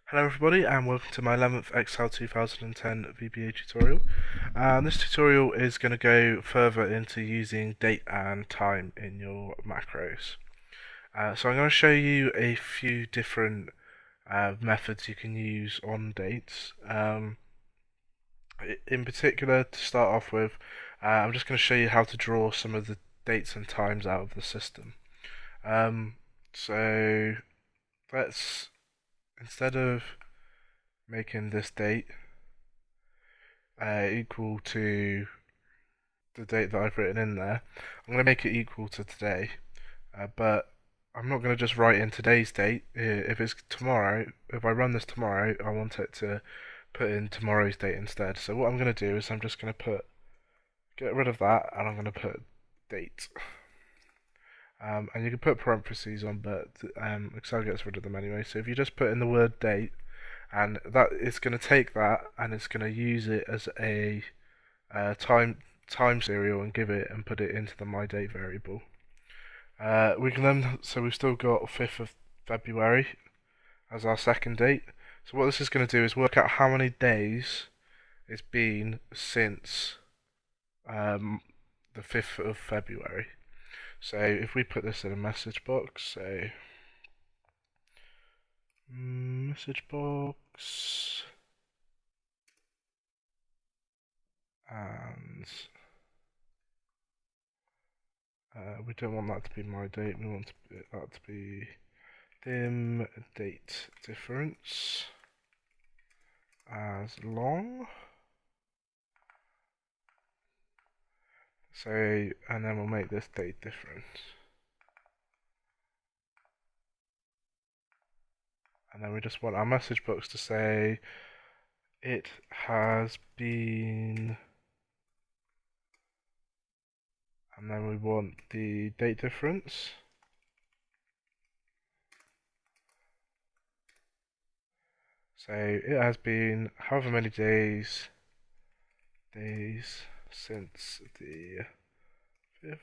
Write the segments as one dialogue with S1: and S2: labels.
S1: Hello everybody and welcome to my 11th Excel 2010 VBA tutorial. This tutorial is going to go further into using date and time in your macros. So I'm going to show you a few different methods you can use on dates. In particular, to start off with, I'm just going to show you how to draw some of the dates and times out of the system. So let's, instead of making this date equal to the date that I've written in there, I'm going to make it equal to today, but I'm not going to just write in today's date. If it's tomorrow, if I run this tomorrow, I want it to put in tomorrow's date instead. So what I'm going to do is I'm just going to get rid of that, and I'm going to put date. And you can put parentheses on, but Excel gets rid of them anyway. So if you just put in the word date, and that it's going to take that and it's going to use it as a time serial and put it into the my date variable. We can then, so we've still got 5th of February as our second date. So what this is going to do is work out how many days it's been since the 5th of February. So if we put this in a message box, so message box, and we don't want that to be my date, we want that to be dim date difference as long. So, and then we'll make this date difference. And then we just want our message box to say it has been, and then we want the date difference. So it has been however many days since the 5th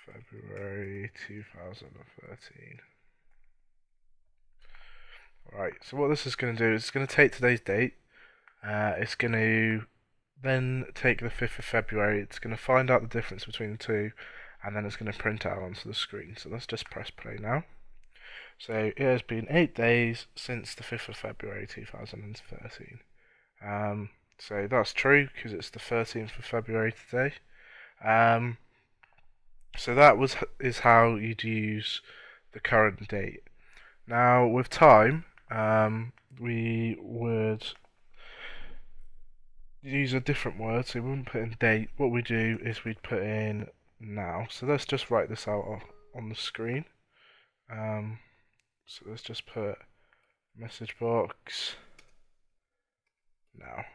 S1: February 2013. Right, so what this is going to do is it's going to take today's date, it's going to then take the 5th of February, it's going to find out the difference between the two, and then it's going to print it out onto the screen. So let's just press play now. So it has been 8 days since the 5th of February 2013. So that's true because it's the 13th of February today. So that is how you'd use the current date. Now with time, we would use a different word, so we wouldn't put in date. What we do is we'd put in now. So let's just write this out on the screen. So let's just put message box now.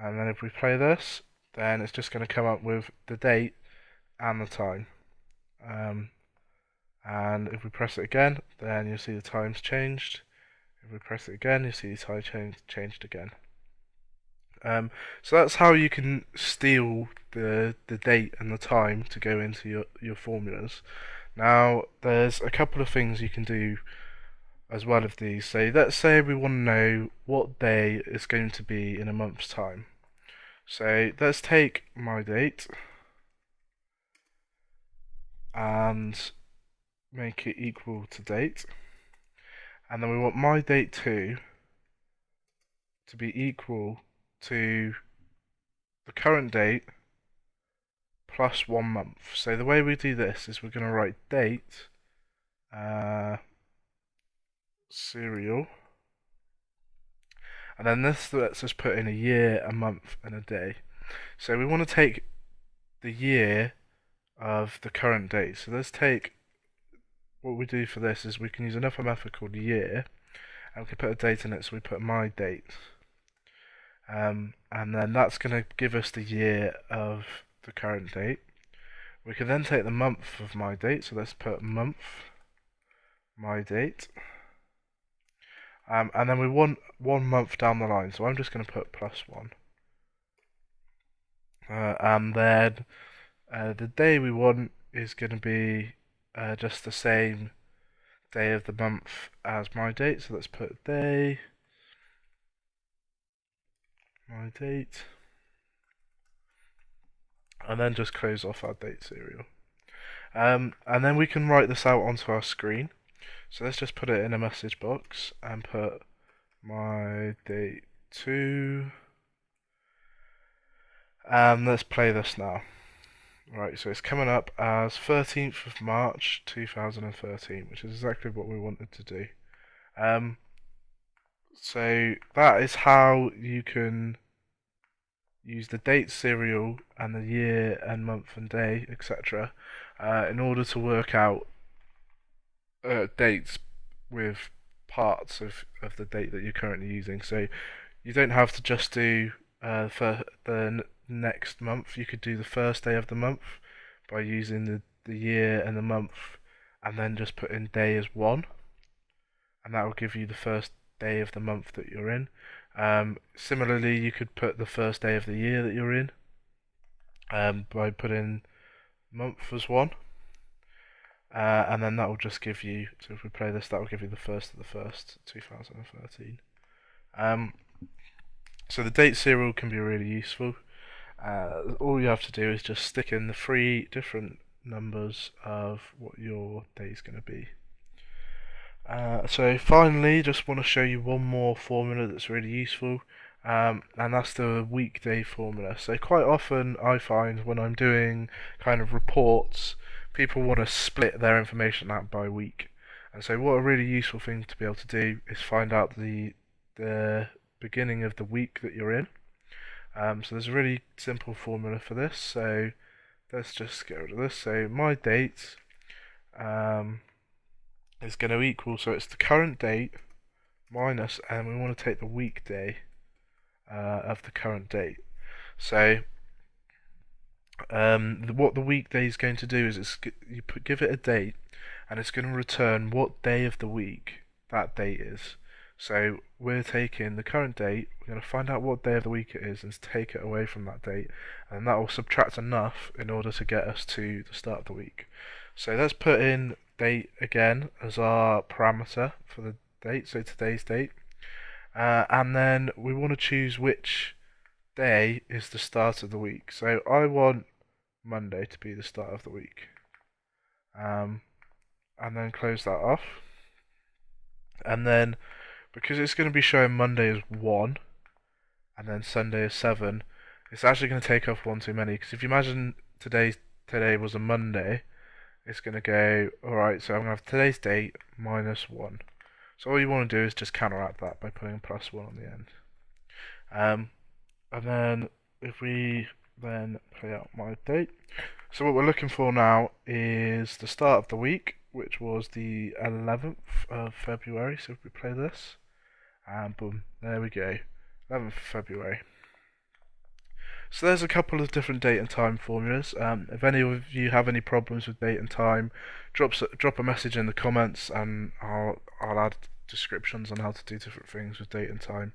S1: And then if we play this, then it's just going to come up with the date and the time. And if we press it again, then you'll see the time's changed. If we press it again, you see the time changed again. So that's how you can steal the date and the time to go into your formulas. Now, there's a couple of things you can do as well of these. So let's say we want to know what day it's going to be in a month's time. So let's take my date and make it equal to date. And then we want my date 2 to be equal to the current date plus 1 month. So the way we do this is we're going to write date serial, and then this lets us put in a year, a month, and a day. So we want to take the year of the current date. So let's take, what we do for this is we can use another method called year, and we can put a date in it, so we put my date. And then that's going to give us the year of the current date. We can then take the month of my date, so let's put month, my date. And then we want 1 month down the line, so I'm just going to put +1. And then the day we want is going to be just the same day of the month as my date. So let's put day, my date, and then just close off our date serial. And then we can write this out onto our screen. So let's just put it in a message box and put my date 2. And let's play this now. Right, so it's coming up as 13th of March 2013, which is exactly what we wanted to do. So that is how you can use the date serial and the year and month and day, etc., in order to work out dates with parts of the date that you're currently using. So you don't have to just do for the next month. You could do the first day of the month by using the year and the month, and then just put in day as 1, and that will give you the first day of the month that you're in. Similarly, you could put the first day of the year that you're in by putting month as 1, and then that will just give you, so if we play this, that will give you the 1st of the 1st, 2013. So the date serial can be really useful. All you have to do is just stick in the 3 different numbers of what your day is going to be. So finally, just want to show you one more formula that's really useful, and that's the weekday formula. So quite often I find when I'm doing kind of reports, people want to split their information out by week. And so what a really useful thing to be able to do is find out the beginning of the week that you're in. So there's a really simple formula for this. So let's just get rid of this. So my date is going to equal, so it's the current date minus, and we want to take the weekday of the current date. So what the weekday is going to do is give it a date, and it's going to return what day of the week that date is. So we're taking the current date, we're going to find out what day of the week it is and take it away from that date, and that will subtract enough in order to get us to the start of the week. So let's put in date again as our parameter for the date, so today's date, and then we want to choose which day is the start of the week. So I want Monday to be the start of the week, and then close that off, and then because it's going to be showing Monday as 1 and then Sunday as 7, it's actually going to take off 1 too many, because if you imagine today was a Monday, it's going to go, alright, so I'm going to have today's date minus 1. So all you want to do is just counteract that by putting plus 1 on the end. And then if we then play out my date, so what we're looking for now is the start of the week, which was the 11th of February. So if we play this, and boom, there we go, 11th of February. So there's a couple of different date and time formulas. If any of you have any problems with date and time, drop a message in the comments, and I'll add descriptions on how to do different things with date and time.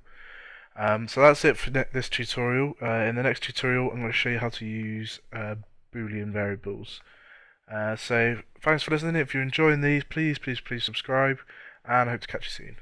S1: So that's it for this tutorial. In the next tutorial, I'm going to show you how to use Boolean variables. So thanks for listening. If you're enjoying these, please subscribe, and I hope to catch you soon.